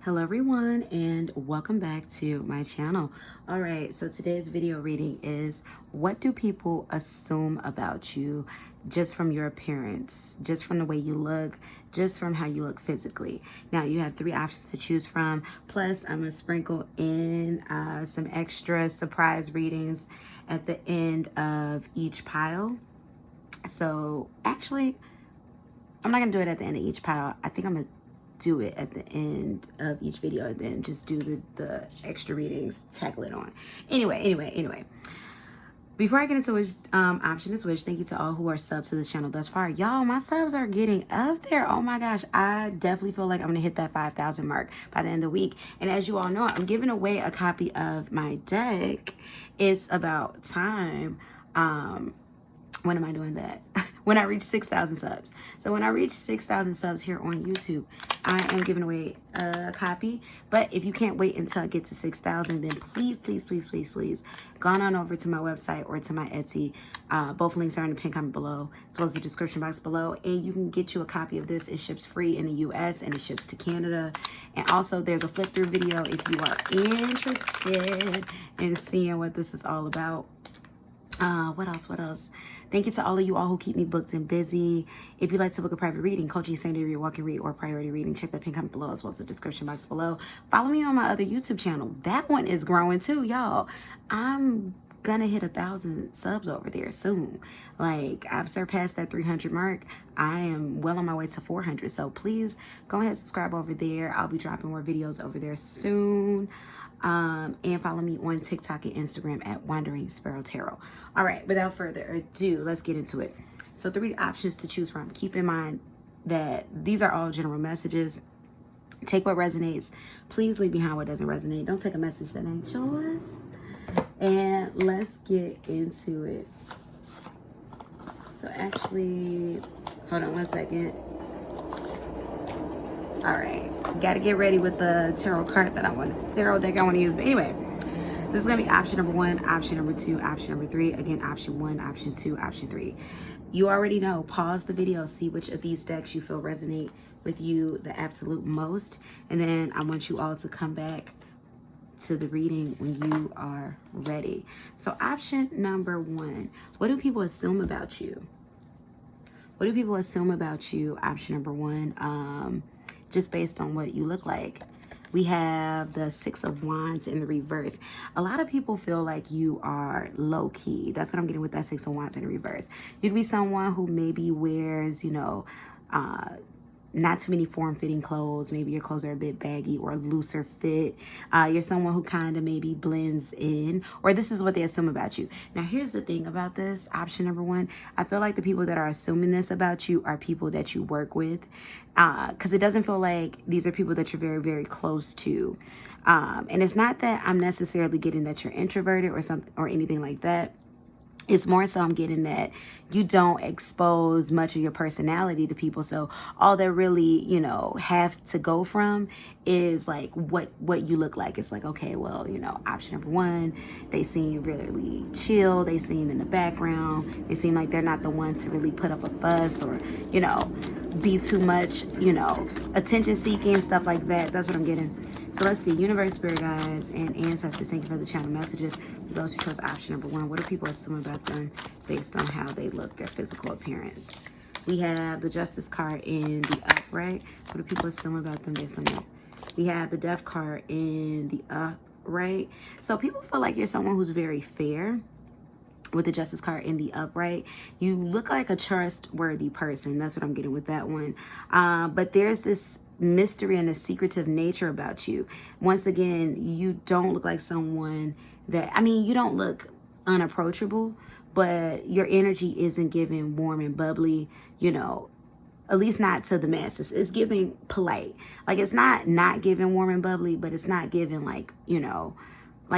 Hello everyone and welcome back to my channel. All right, so today's video reading is what do people assume about you just from your appearance, just from the way you look, just from how you look physically. Now you have three options to choose from, plus I'm gonna sprinkle in some extra surprise readings at the end of each pile. So actually, I'm not gonna do it at the end of each pile. I think I'm gonna do it at the end of each video and then just do the extra readings, tackle it on. Anyway. Before I get into which option to switch, thank you to all who are subs to this channel thus far. Y'all, my subs are getting up there. Oh my gosh, I definitely feel like I'm gonna hit that 5,000 mark by the end of the week. And as you all know, I'm giving away a copy of my deck. It's about time. When am I doing that? When I reach 6,000 subs. So when I reach 6,000 subs here on YouTube, I am giving away a copy. But if you can't wait until I get to 6,000, then please go on over to my website or to my Etsy. Both links are in the pinned comment below, as well as the description box below. And you can get you a copy of this. It ships free in the US and it ships to Canada. And also there's a flip through video if you are interested in seeing what this is all about. What else? Thank you to all of you all who keep me booked and busy. If you'd like to book a private reading, coaching, same day read, walk-in read, or priority reading, check that pin comment below as well as the description box below. Follow me on my other YouTube channel. That one is growing too, y'all. I'm gonna hit 1,000 subs over there soon. Like, I've surpassed that 300 mark. I am well on my way to 400. So please go ahead and subscribe over there. I'll be dropping more videos over there soon. And follow me on TikTok and Instagram at wanderingsparrow. All right, without further ado, let's get into it. So 3 options to choose from. Keep in mind that these are all general messages. Take what resonates. Please leave behind what doesn't resonate. Don't take a message that ain't yours. And let's get into it. So actually, hold on one second. All right, got to get ready with the tarot deck I want to use. But anyway, this is going to be option number 1, option number 2, option number 3. Again, option 1, option 2, option 3. You already know. Pause the video, see which of these decks you feel resonate with you the absolute most. And then I want you all to come back to the reading when you are ready. So option number 1, what do people assume about you? What do people assume about you? Option number 1, just based on what you look like. We have the 6 of Wands in the reverse. A lot of people feel like you are low-key. That's what I'm getting with that 6 of Wands in the reverse. You could be someone who maybe wears, not too many form-fitting clothes. Maybe your clothes are a bit baggy or looser fit. You're someone who kind of maybe blends in, or this is what they assume about you. Now, here's the thing about this, option number 1. I feel like the people that are assuming this about you are people that you work with, because it doesn't feel like these are people that you're very, very close to. And it's not that I'm necessarily getting that you're introverted or something or anything like that. It's more so I'm getting that you don't expose much of your personality to people. So all they really, have to go from is like what you look like. It's like, okay, well, option number 1, they seem really chill. They seem in the background. They seem like they're not the ones to really put up a fuss or, be too much, attention seeking, stuff like that. That's what I'm getting. So let's see, universe, spirit guides, and ancestors, thank you for the channel messages. For those who chose option number 1, what do people assume about them based on how they look, their physical appearance? We have the Justice card in the upright. What do people assume about them based on that? We have the Death card in the upright. So people feel like you're someone who's very fair. With the Justice card in the upright, you look like a trustworthy person. That's what I'm getting with that one. But there's this mystery and a secretive nature about you. Once again, you don't look like someone that, you don't look unapproachable, but your energy isn't giving warm and bubbly, at least not to the masses. It's giving polite. Like, it's not giving warm and bubbly, but it's not giving like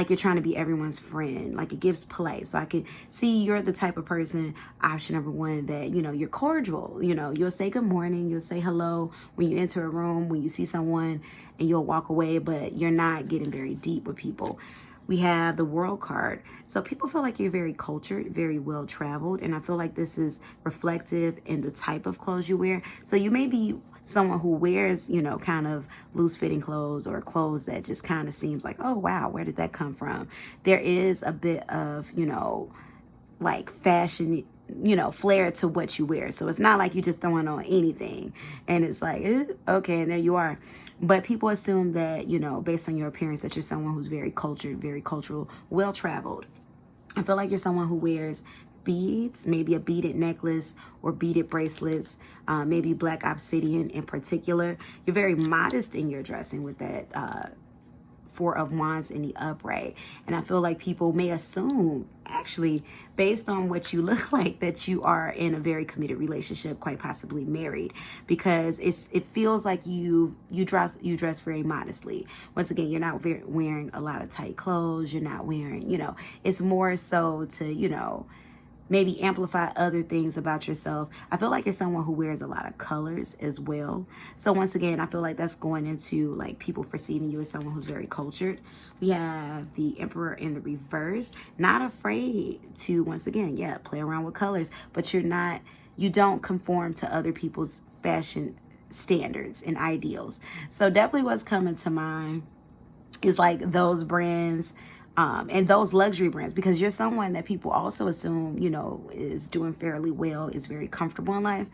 you're trying to be everyone's friend. Like, it gives polite. So I can see you're the type of person, option number 1, that, you're cordial. You'll say good morning. You'll say hello when you enter a room, when you see someone, and you'll walk away, but you're not getting very deep with people. We have the World card. So people feel like you're very cultured, very well-traveled, and I feel like this is reflective in the type of clothes you wear. So you may be someone who wears, you know, kind of loose fitting clothes or clothes that just kind of seems like, oh, wow, where did that come from? There is a bit of, you know, like fashion, you know, flair to what you wear. So it's not like you just throwing on anything and it's like, okay, and there you are. But people assume that, you know, based on your appearance, that you're someone who's very cultured, very cultural, well-traveled. I feel like you're someone who wears beads, maybe a beaded necklace or beaded bracelets, maybe black obsidian in particular. You're very modest in your dressing with that Four of Wands in the upright. And I feel like people may assume, actually, based on what you look like, that you are in a very committed relationship, quite possibly married, because it feels like you dress very modestly. Once again, you're not wearing a lot of tight clothes. You're not wearing, you know, it's more so to, you know, maybe amplify other things about yourself. I feel like you're someone who wears a lot of colors as well. So once again, I feel like that's going into like people perceiving you as someone who's very cultured. We have the Emperor in the reverse, not afraid to, once again, yeah, play around with colors, but you don't conform to other people's fashion standards and ideals. So definitely what's coming to mind is like those brands, and those luxury brands, because you're someone that people also assume, you know, is doing fairly well, is very comfortable in life.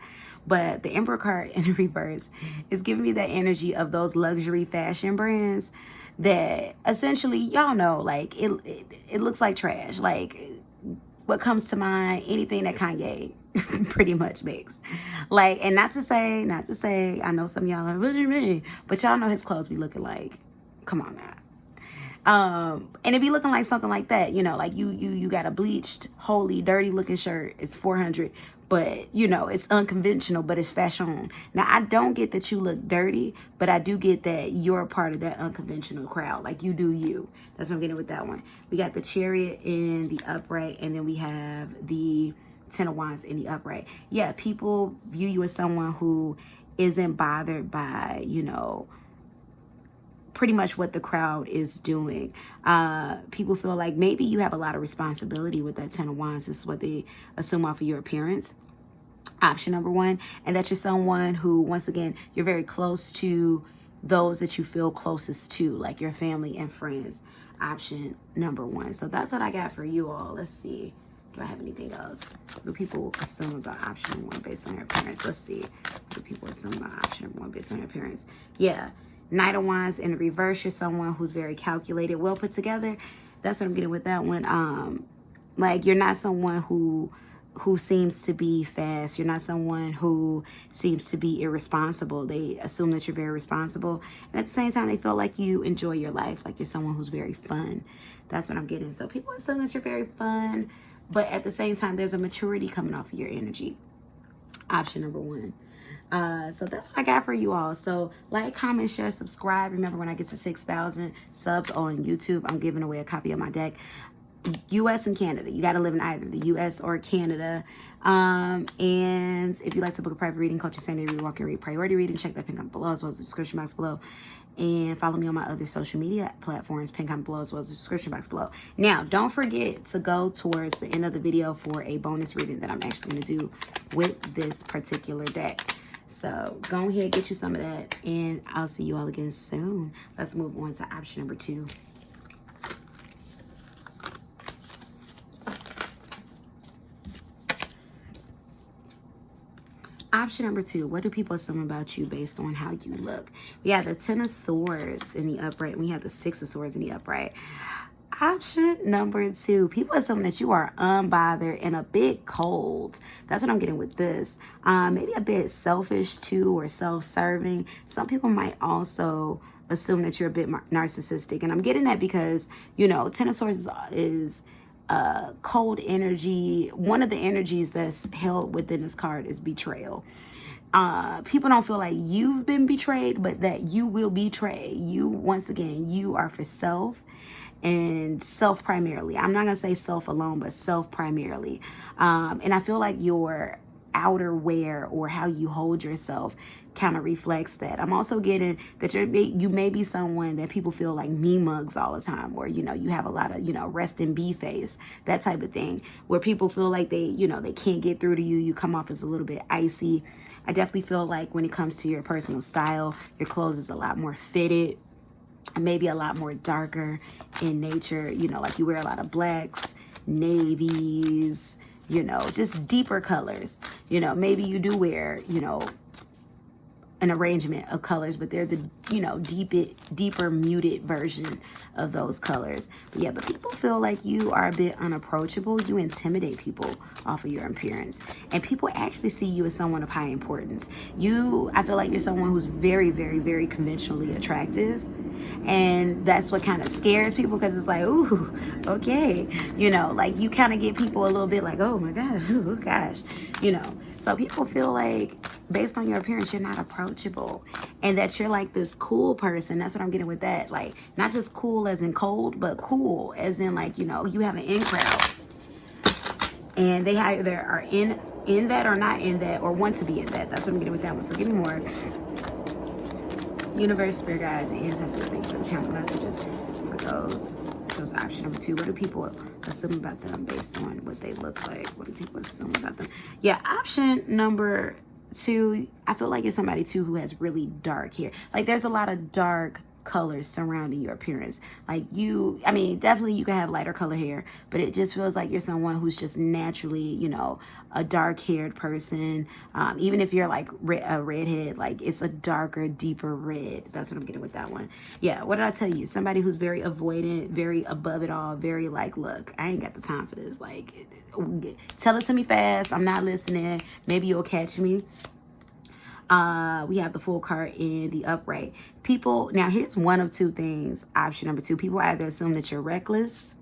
But the Emperor card in the reverse is giving me that energy of those luxury fashion brands that essentially, y'all know, like it looks like trash. Like what comes to mind, anything that Kanye pretty much makes. Like, and not to say, I know some of y'all are, what do you mean? But y'all know his clothes be looking like, come on now. And it be looking like something like that, you know, like you got a bleached, holy, dirty looking shirt. It's 400, but you know, it's unconventional, but it's fashion. Now, I don't get that you look dirty, but I do get that you're a part of that unconventional crowd. Like you do you. That's what I'm getting with that one. We got the Chariot in the upright, and then we have the Ten of Wands in the upright. Yeah, people view you as someone who isn't bothered by, you know, pretty much what the crowd is doing. People feel like maybe you have a lot of responsibility with that Ten of Wands. This is what they assume off of your appearance. Option number one, and that you're someone who, once again, you're very close to those that you feel closest to, like your family and friends. Option number one. So that's what I got for you all. Let's see. Do I have anything else? What do people assume about option one based on your appearance? Let's see. What do people assume about option one based on your appearance? Yeah. Knight of Wands in the reverse, you're someone who's very calculated, well put together. That's what I'm getting with that one. Like you're not someone who seems to be fast. You're not someone who seems to be irresponsible. They assume that you're very responsible. And at the same time, they feel like you enjoy your life, like you're someone who's very fun. That's what I'm getting. So people assume that you're very fun, but at the same time, there's a maturity coming off of your energy. Option number one. So that's what I got for you all. So like, comment, share, subscribe. Remember, when I get to 6,000 subs on YouTube, I'm giving away a copy of my deck. U.S. and Canada. You got to live in either the U.S. or Canada. And if you'd like to book a private reading, coaching, Sunday read, walk and read, priority reading, check that pin comment below as well as the description box below. And follow me on my other social media platforms, pin comment below as well as the description box below. Now, don't forget to go towards the end of the video for a bonus reading that I'm actually going to do with this particular deck. So go ahead, get you some of that, and I'll see you all again soon. Let's move on to option number two. Option number two, what do people assume about you based on how you look? We have the Ten of Swords in the upright, and we have the Six of Swords in the upright. Option number two, people assume that you are unbothered and a bit cold. That's what I'm getting with this. Maybe a bit selfish too, or self-serving. Some people might also assume that you're a bit narcissistic. And I'm getting that because, you know, Ten of Swords is cold energy. One of the energies that's held within this card is betrayal. People don't feel like you've been betrayed, but that you will betray. You, once again, you are for self. And self primarily. I'm not going to say self alone, but self primarily. And I feel like your outer wear or how you hold yourself kind of reflects that. I'm also getting that you may be someone that people feel like me mugs all the time, or, you know, you have a lot of, you know, rest in bee face, that type of thing, where people feel like they, you know, they can't get through to you. You come off as a little bit icy. I definitely feel like when it comes to your personal style, your clothes is a lot more fitted, maybe a lot more darker in nature. You know, like you wear a lot of blacks, navies, you know, just deeper colors. You know, maybe you do wear, you know, an arrangement of colors, but they're the, you know, deeper muted version of those colors. But yeah, but people feel like you are a bit unapproachable. You intimidate people off of your appearance, and people actually see you as someone of high importance. I feel like you're someone who's very, very, very conventionally attractive. And that's what kind of scares people, because it's like, ooh, okay. You know, like you kind of get people a little bit like, oh my God, oh gosh, you know. So people feel like based on your appearance, you're not approachable, and that you're like this cool person. That's what I'm getting with that. Like, not just cool as in cold, but cool as in like, you know, you have an in crowd, and they either are in that or not in that, or want to be in that. That's what I'm getting with that one. So give me more. Universe, spirit guides, and ancestors, thank you for the channel messages for those. Chose option number 2. What do people assume about them based on what they look like? What do people assume about them? Yeah, option number 2, I feel like you're somebody too who has really dark hair. Like there's a lot of dark colors surrounding your appearance. Like I mean, definitely you can have lighter color hair, but it just feels like you're someone who's just naturally, you know, a dark haired person. Even if you're like a redhead, like it's a darker, deeper red. That's what I'm getting with that one. Yeah, what did I tell you? Somebody who's very avoidant, very above it all, very like, look, I ain't got the time for this. Like, tell it to me fast. I'm not listening. Maybe you'll catch me. We have the Fool card in the upright. People, now here's one of 2 things. Option number 2, people either assume that you're reckless,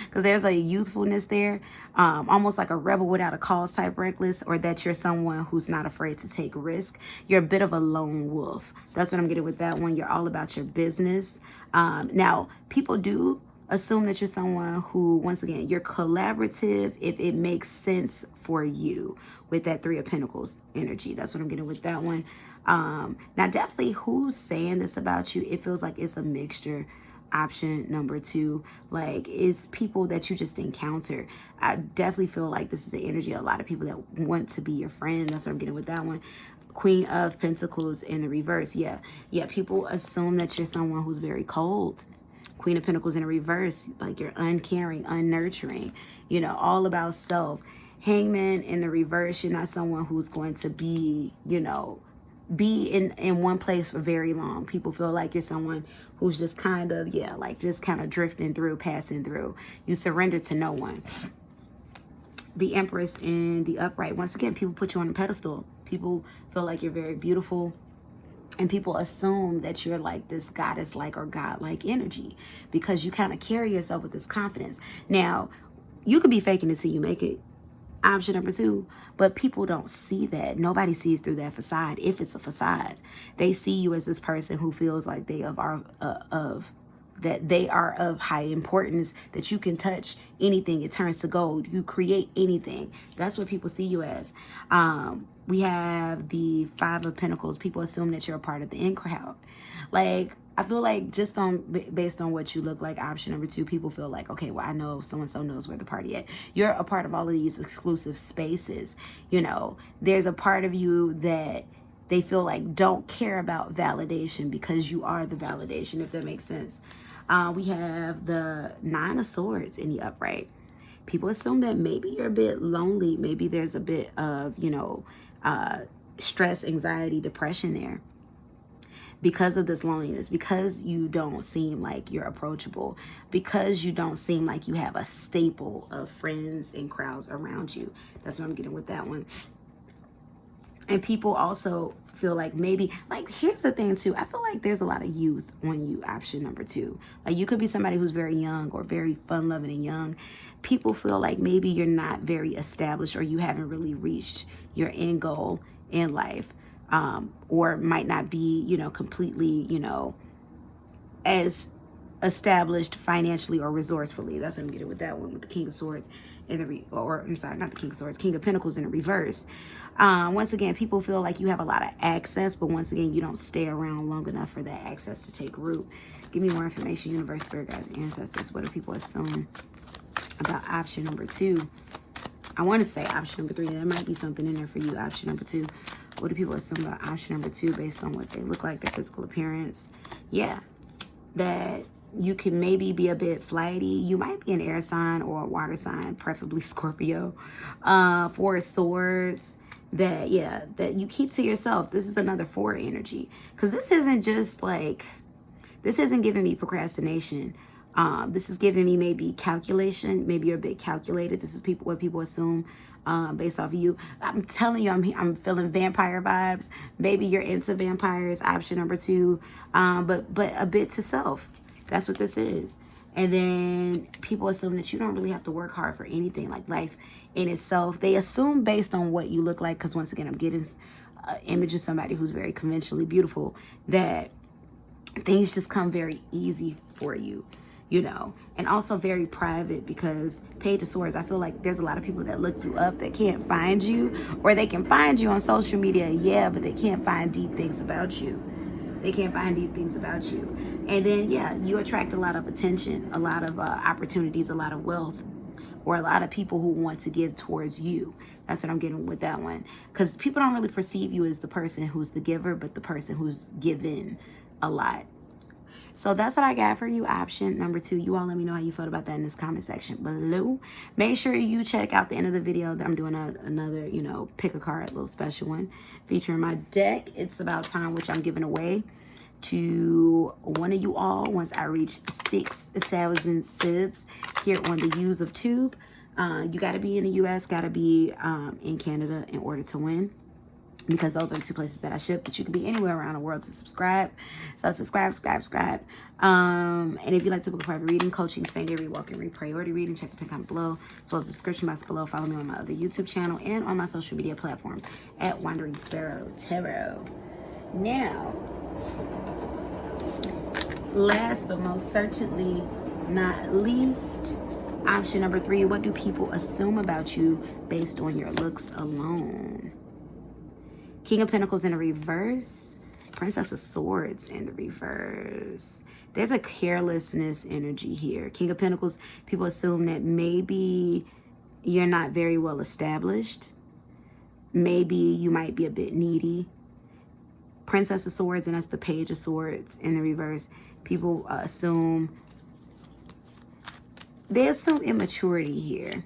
because there's a youthfulness there, almost like a rebel without a cause type reckless, or that you're someone who's not afraid to take risk. You're a bit of a lone wolf. That's what I'm getting with that one. You're all about your business. Now, people do assume that you're someone who, once again, you're collaborative if it makes sense for you, with that 3 of Pentacles energy. That's what I'm getting with that one. Now, definitely who's saying this about you, it feels like it's a mixture. Option number 2, like, it's people that you just encounter. I definitely feel like this is the energy of a lot of people that want to be your friend. That's what I'm getting with that one. Queen of Pentacles in the reverse. Yeah, people assume that you're someone who's very cold. Queen of Pentacles in a reverse, like you're uncaring, unnurturing, you know, all about self. Hangman in the reverse, you're not someone who's going to be, you know, be in one place for very long. People feel like you're someone who's just kind of, yeah, like just kind of drifting through, passing through. You surrender to no one. The Empress in the upright. Once again, people put you on a pedestal. People feel like you're very beautiful. And people assume that you're like this goddess-like or god-like energy, because you kind of carry yourself with this confidence. Now, you could be faking it till you make it. Option number 2, but people don't see that. Nobody sees through that facade. If it's a facade, they see you as this person who feels like they are of high importance, that you can touch anything, it turns to gold. You create anything. That's what people see you as. We have the 5 of Pentacles. People assume that you're a part of the in crowd. Like, I feel like just based on what you look like, option number 2, people feel like, okay, well, I know so-and-so knows where the party at. You're a part of all of these exclusive spaces. You know, there's a part of you that they feel like don't care about validation, because you are the validation, if that makes sense. We have the 9 of Swords in the upright. People assume that maybe you're a bit lonely. Maybe there's a bit of, you know, stress, anxiety, depression there, because of this loneliness, because you don't seem like you're approachable, because you don't seem like you have a staple of friends and crowds around you. That's what I'm getting with that one. And people also feel like maybe, like, here's the thing too, I feel like there's a lot of youth on you, option number 2. Like, you could be somebody who's very young or very fun-loving and young. People feel like maybe you're not very established, or you haven't really reached your end goal in life. Or might not be, you know, completely, you know, as established financially or resourcefully. That's what I'm getting with that one, with the King of Swords in the I'm sorry, not the King of Swords, King of Pentacles in the reverse. Once again, people feel like you have a lot of access, but once again, you don't stay around long enough for that access to take root. Give me more information, universe, spirit guides, and ancestors. What do people assume about option number 2? I want to say option number 3. There might be something in there for you, option number 2. What do people assume about option number 2 based on what they look like, their physical appearance? Yeah, that you can maybe be a bit flighty. You might be an air sign or a water sign, preferably Scorpio. 4 of Swords, that, yeah, that you keep to yourself. This is another 4 energy. Because this isn't just like, this isn't giving me procrastination. This is giving me maybe calculation. Maybe you're a bit calculated. This is what people assume based off of you. I'm telling you, I'm feeling vampire vibes. Maybe you're into vampires, option number 2. But a bit to self. That's what this is. And then people assume that you don't really have to work hard for anything, like life in itself. They assume based on what you look like, because once again, I'm getting an image of somebody who's very conventionally beautiful, that things just come very easy for you, you know, and also very private, because Page of Swords, I feel like there's a lot of people that look you up that can't find you, or they can find you on social media, yeah, but they can't find deep things about you. They can't find deep things about you. And then, yeah, you attract a lot of attention, a lot of opportunities, a lot of wealth, or a lot of people who want to give towards you. That's what I'm getting with that one. Because people don't really perceive you as the person who's the giver, but the person who's given a lot. So that's what I got for you, option number 2. You all let me know how you felt about that in this comment section below. Make sure you check out the end of the video that I'm doing another, you know, pick a card, little special one featuring my deck. It's About Time, which I'm giving away to one of you all once I reach 6,000 subs here on the Use of Tube. You got to be in the U.S., got to be in Canada in order to win, because those are the 2 places that I ship, but you can be anywhere around the world to subscribe. So subscribe. And if you'd like to book a private reading, coaching, same-day read, walk-in read, priority reading, check the pin comment below, as well as the description box below. Follow me on my other YouTube channel and on my social media platforms at wanderingsparrow tarot. Now, last but most certainly not least, option number 3, what do people assume about you based on your looks alone? King of Pentacles in the reverse, Princess of Swords in the reverse. There's a carelessness energy here. King of Pentacles, people assume that maybe you're not very well established. Maybe you might be a bit needy. Princess of Swords, and that's the Page of Swords in the reverse. People assume immaturity here.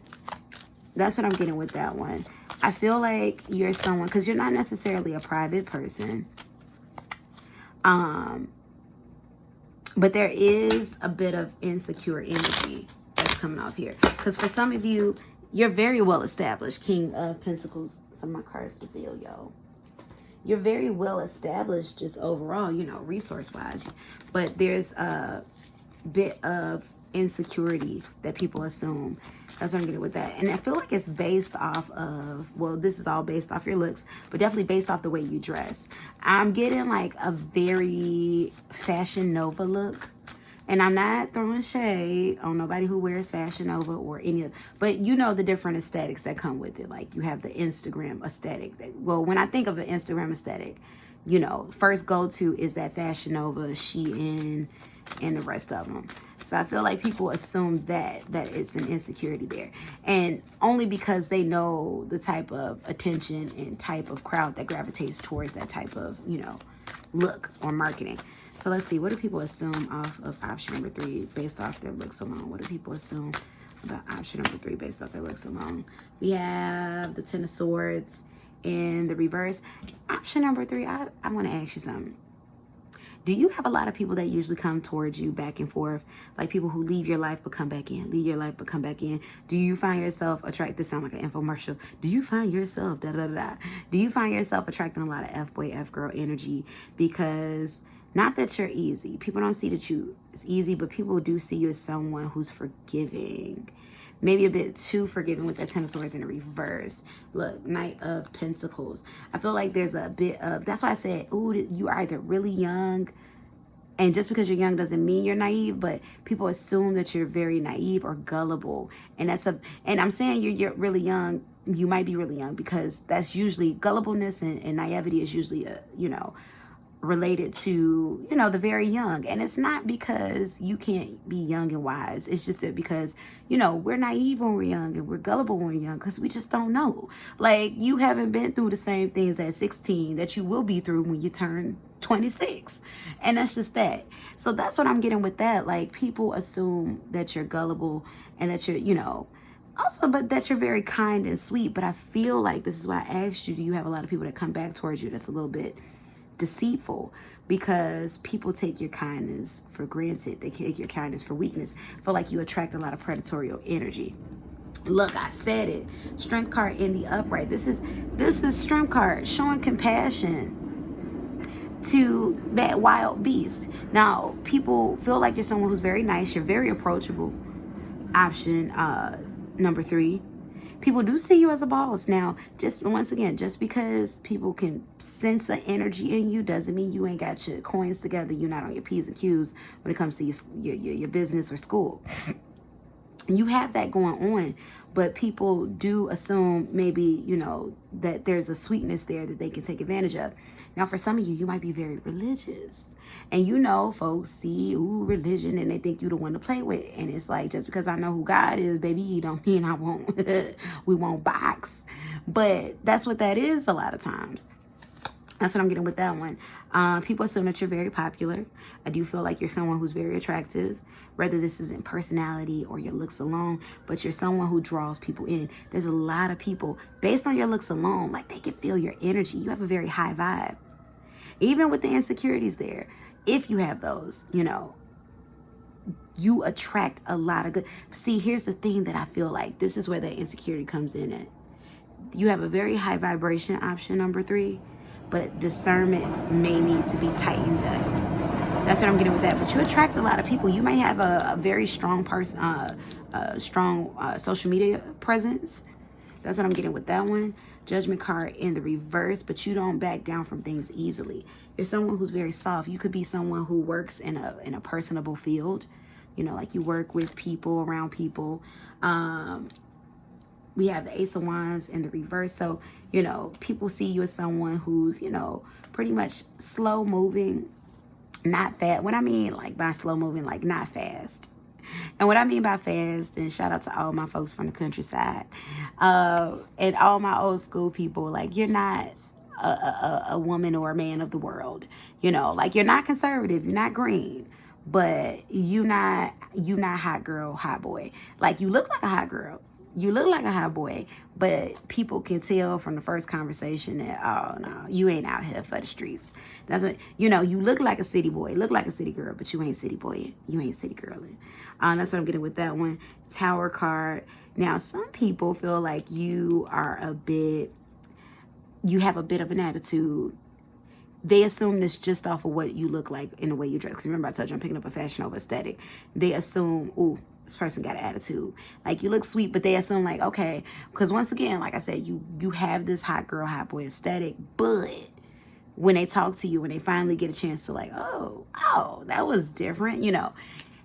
That's what I'm getting with that one. I feel like you're someone, because you're not necessarily a private person. But there is a bit of insecure energy that's coming off here. Because for some of you, you're very well established. King of Pentacles. Some of my cards to feel, y'all. You're very well established just overall, you know, resource-wise. But there's a bit of insecurity that people assume. That's what I'm getting with that. And I feel like it's based off of, well, this is all based off your looks, but definitely based off the way you dress. I'm getting like a very Fashion Nova look. And I'm not throwing shade on nobody who wears Fashion Nova or any of, but you know the different aesthetics that come with it. Like you have the Instagram aesthetic. Well, when I think of an Instagram aesthetic, you know, first go-to is that Fashion Nova, Shein, and the rest of them. So I feel like people assume that it's an insecurity there. And only because they know the type of attention and type of crowd that gravitates towards that type of, you know, look or marketing. So let's see. What do people assume off of option number 3 based off their looks alone? What do people assume about option number 3 based off their looks alone? We have the Ten of Swords in the reverse. Option number 3, I want to ask you something. Do you have a lot of people that usually come towards you back and forth? Like people who leave your life but come back in, leave your life but come back in. Do you find yourself attracted? This sound like an infomercial. Do you find yourself Do you find yourself attracting a lot of F-boy, F-girl energy? Because not that you're easy. People don't see that you is easy, but people do see you as someone who's forgiving. Maybe a bit too forgiving with that Ten of Swords in the reverse. Look, Knight of Pentacles. I feel like there's a bit of, that's why I said, ooh, you are either really young, and just because you're young doesn't mean you're naive, but people assume that you're very naive or gullible. And and I'm saying you're really young, you might be really young, because that's usually, gullibleness and naivety is usually, you know, related to, you know, the very young. And it's not because you can't be young and wise. It's just that because, you know, we're naive when we're young and we're gullible when we're young because we just don't know. Like, you haven't been through the same things at 16 that you will be through when you turn 26. And that's just that. So that's what I'm getting with that. Like, people assume that you're gullible and that you're, you know, also, but that you're very kind and sweet. But I feel like this is why I asked you, do you have a lot of people that come back towards you that's a little bit deceitful? Because people take your kindness for granted. They take your kindness for weakness. Feel like you attract a lot of predatory energy. Look, I said it. Strength card in the upright. This is strength card showing compassion to that wild beast. Now, people feel like you're someone who's very nice. You're very approachable. Option number 3. People do see you as a boss. Now, just once again, just because people can sense an energy in you doesn't mean you ain't got your coins together. You're not on your P's and Q's when it comes to your business or school. You have that going on, but people do assume maybe, you know, that there's a sweetness there that they can take advantage of. Now, for some of you, you might be very religious. And you know, folks see, religion, and they think you the one to play with. And it's like, just because I know who God is, baby, you don't mean I won't, we won't box. But that's what that is a lot of times. That's what I'm getting with that one. People assume that you're very popular. I do feel like you're someone who's very attractive, whether this is in personality or your looks alone, but you're someone who draws people in. There's a lot of people, based on your looks alone, like they can feel your energy. You have a very high vibe. Even with the insecurities there, if you have those, you know, you attract a lot of good. See, here's the thing that I feel like this is where the insecurity comes in at. You have a very high vibration, option number 3, but discernment may need to be tightened up. That's what I'm getting with that. But you attract a lot of people. You may have a very strong social media presence. That's what I'm getting with that one. Judgment card in the reverse, but you don't back down from things easily. You're someone who's very soft. You could be someone who works in a personable field. You know, like you work with people, around people. We have the Ace of Wands in the reverse. So, you know, people see you as someone who's, you know, pretty much slow moving, not fast. What I mean, like, by slow moving, like, not fast. And what I mean by fast, and shout out to all my folks from the countryside, and all my old school people, like, you're not a woman or a man of the world. You know, like, you're not conservative, you're not green, but you not hot girl, hot boy. Like, you look like a hot girl. You look like a hot boy, but people can tell from the first conversation that, oh, no, you ain't out here for the streets. That's what, you know, you look like a city boy, look like a city girl, but you ain't city boy. You ain't city girling. That's what I'm getting with that one. Tower card. Now, some people feel like you have a bit of an attitude. They assume this just off of what you look like and the way you dress. 'Cause remember, I told you I'm picking up a fashion over aesthetic. They assume, ooh, this person got an attitude. Like, you look sweet, but they assume, like, okay, because once again, like I said, you have this hot girl, hot boy aesthetic, but when they talk to you, when they finally get a chance to, like, oh, that was different, you know.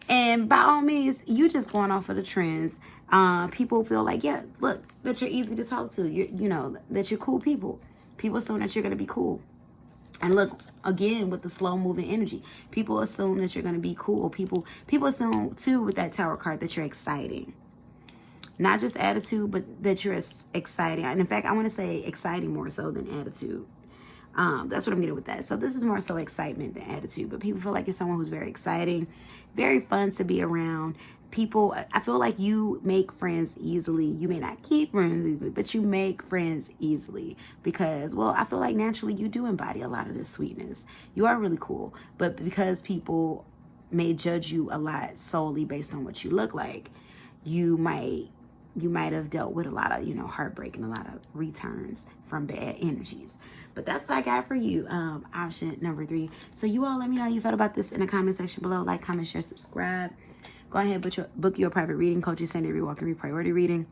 And by all means, you just going off of the trends. People feel like, yeah, look, that you're easy to talk to. You know, that you're cool people. People assume that you're going to be cool. And look, again, with the slow moving energy, people assume that you're going to be cool. People assume, too, with that tower card, that you're exciting. Not just attitude, but that you're exciting. And in fact, I want to say exciting more so than attitude. That's what I'm getting with that. So this is more so excitement than attitude. But people feel like you're someone who's very exciting, very fun to be around. People, I feel like you make friends easily. You may not keep friends easily, but you make friends easily because, well, I feel like naturally you do embody a lot of this sweetness. You are really cool, but because people may judge you a lot solely based on what you look like, you might have dealt with a lot of, you know, heartbreak and a lot of returns from bad energies. But that's what I got for you, option number 3. So you all let me know how you felt about this in the comment section below. Like, comment, share, subscribe. Go ahead, book your private reading. Coaches send every walk and every priority reading.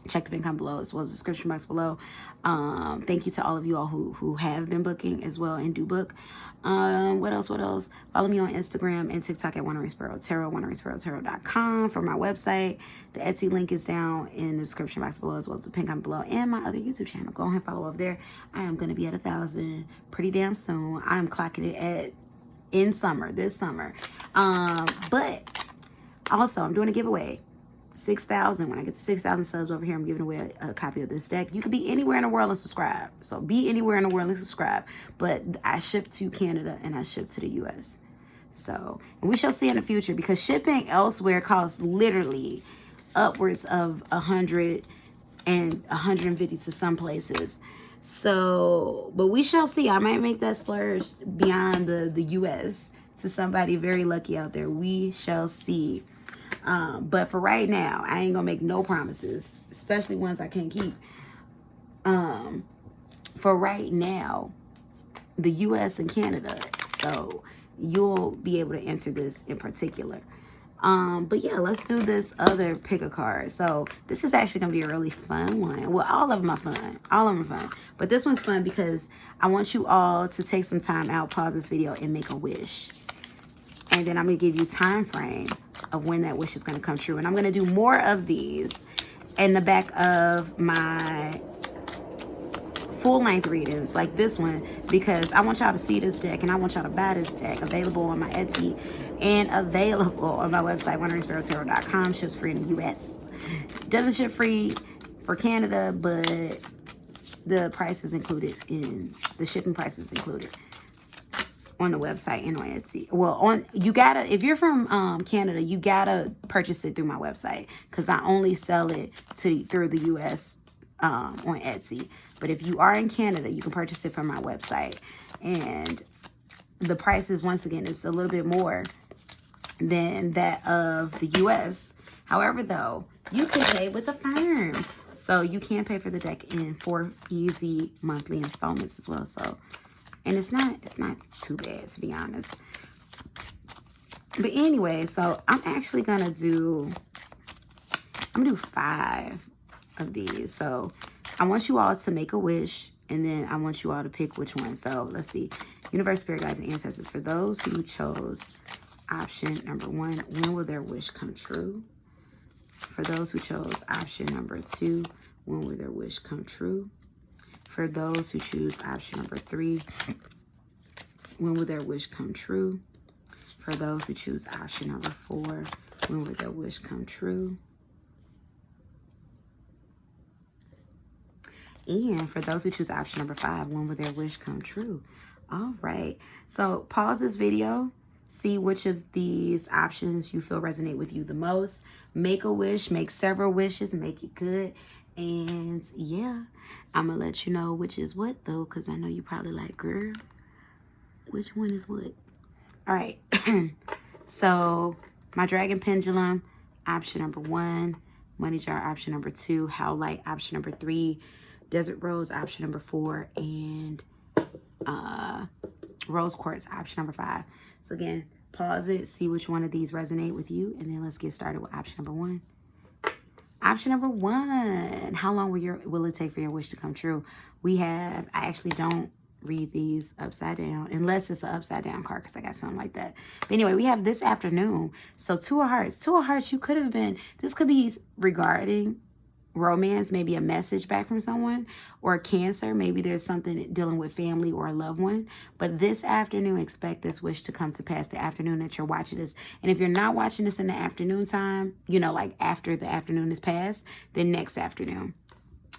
check the pin comment below as well as the description box below. Thank you to all of you all who have been booking as well and do book. What else? Follow me on Instagram and TikTok at wanderingsparrow, wanderingsparrow.com for my website. The Etsy link is down in the description box below as well as the pin comment below, and my other YouTube channel. Go ahead and follow over there. I am going to be at 1,000 pretty damn soon. I am clocking it this summer. But also I'm doing a giveaway. 6,000. When I get to 6,000 subs over here, I'm giving away a copy of this deck. You could be anywhere in the world and subscribe. So be anywhere in the world and subscribe. But I ship to Canada and I ship to the US. So, and we shall see in the future, because shipping elsewhere costs literally upwards of 100 and 150 to some places. So, but we shall see. I might make that splurge beyond the US to somebody very lucky out there. We shall see. But for right now, I ain't gonna make no promises, especially ones I can't keep. For right now, the US and Canada. So you'll be able to answer this in particular. But yeah, let's do this other pick a card. So this is actually gonna be a really fun one. Well, all of them are fun. All of them are fun. But this one's fun because I want you all to take some time out, pause this video, and make a wish. And then I'm going to give you time frame of when that wish is going to come true. And I'm going to do more of these in the back of my full-length readings like this one, because I want y'all to see this deck and I want y'all to buy this deck. Available on my Etsy and available on my website, wanderingsparrow.com. Ships free in the U.S. Doesn't ship free for Canada, but the price is included in the shipping price is included on the website and on Etsy. Well, if you're from Canada, you gotta purchase it through my website, because I only sell it through the US on Etsy. But if you are in Canada, you can purchase it from my website, and the price is, once again, it's a little bit more than that of the US. However, though, you can pay with a firm, so you can pay for the deck in 4 easy monthly installments as well. So. And it's not too bad, to be honest. But anyway, so I'm actually gonna do 5 of these. So I want you all to make a wish, and then I want you all to pick which one. So let's see. Universe, spirit guides, and ancestors. For those who chose option number 1, when will their wish come true? For those who chose option number 2, when will their wish come true? For those who choose option number 3, when will their wish come true? For those who choose option number 4, when will their wish come true? And for those who choose option number 5, when will their wish come true? All right. So pause this video. See which of these options you feel resonate with you the most. Make a wish. Make several wishes. Make it good. And yeah, I'm going to let you know which is what, though, because I know you probably like, girl, which one is what? All right. So my dragon pendulum, option number 1. Money jar, option number 2. Howlite, option number 3. Desert rose, option number 4. And rose quartz, option number 5. So again, pause it, see which one of these resonate with you, and then let's get started with option number 1. Option number 1, how long will it take for your wish to come true? I actually don't read these upside down, unless it's an upside down card, because I got something like that. But anyway, we have this afternoon. So 2 of hearts. 2 of hearts, this could be regarding romance, maybe a message back from someone, or Cancer. Maybe there's something dealing with family or a loved one. But this afternoon, expect this wish to come to pass the afternoon that you're watching this. And if you're not watching this in the afternoon time, like after the afternoon is past, then next afternoon.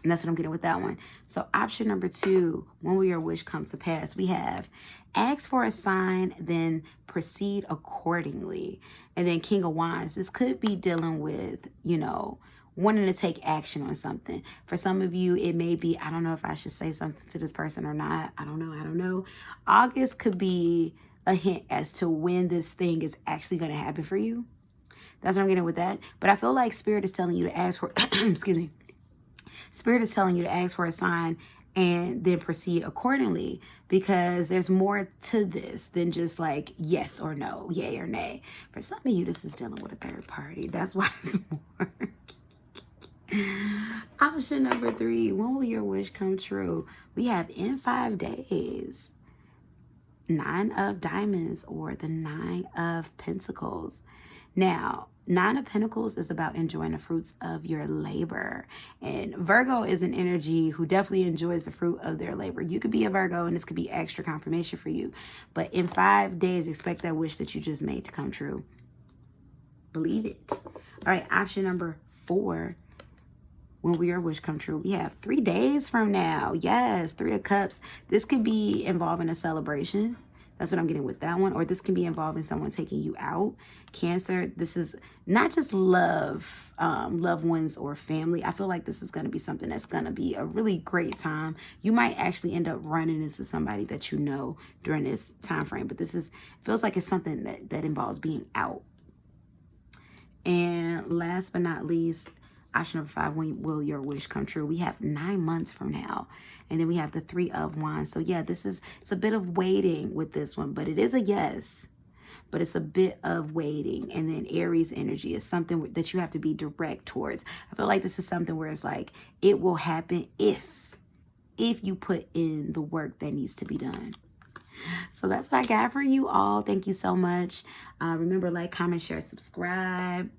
And that's what I'm getting with that one. So option number 2, when will your wish come to pass? We have ask for a sign, then proceed accordingly. And then King of Wands. This could be dealing with, wanting to take action on something. For some of you, it may be, I don't know if I should say something to this person or not. I don't know. August could be a hint as to when this thing is actually going to happen for you. That's what I'm getting with that. But I feel like Spirit is telling you to ask for, excuse me. Spirit is telling you to ask for a sign and then proceed accordingly, because there's more to this than just like yes or no, yay or nay. For some of you, this is dealing with a third party. That's why it's more. Option number 3, when will your wish come true? We have in 5 days. 9 of Diamonds or the 9 of Pentacles. Now, 9 of Pentacles is about enjoying the fruits of your labor. And Virgo is an energy who definitely enjoys the fruit of their labor. You could be a Virgo and this could be extra confirmation for you. But in 5 days, expect that wish that you just made to come true. Believe it. All right, option number 4. When will your wish come true? We have 3 days from now. Yes, 3 of Cups. This could be involving a celebration. That's what I'm getting with that one. Or this can be involving someone taking you out. Cancer, this is not just love, loved ones or family. I feel like this is going to be something that's going to be a really great time. You might actually end up running into somebody that you know during this time frame. But this feels like it's something that involves being out. And last but not least, option number 5, when will your wish come true? We have 9 months from now. And then we have the 3 of Wands. So yeah, it's a bit of waiting with this one, but it is a yes. But it's a bit of waiting. And then Aries energy is something that you have to be direct towards. I feel like this is something where it's like, it will happen if you put in the work that needs to be done. So that's what I got for you all. Thank you so much. Remember, like, comment, share, subscribe.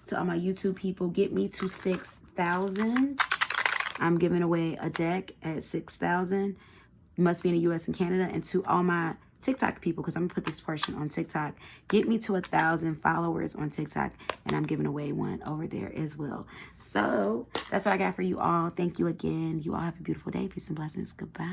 To all my YouTube people, get me to 6,000. I'm giving away a deck at 6,000. You must be in the U.S. and Canada. And to all my TikTok people, because I'm going to put this portion on TikTok, get me to 1,000 followers on TikTok. And I'm giving away one over there as well. So that's what I got for you all. Thank you again. You all have a beautiful day. Peace and blessings. Goodbye.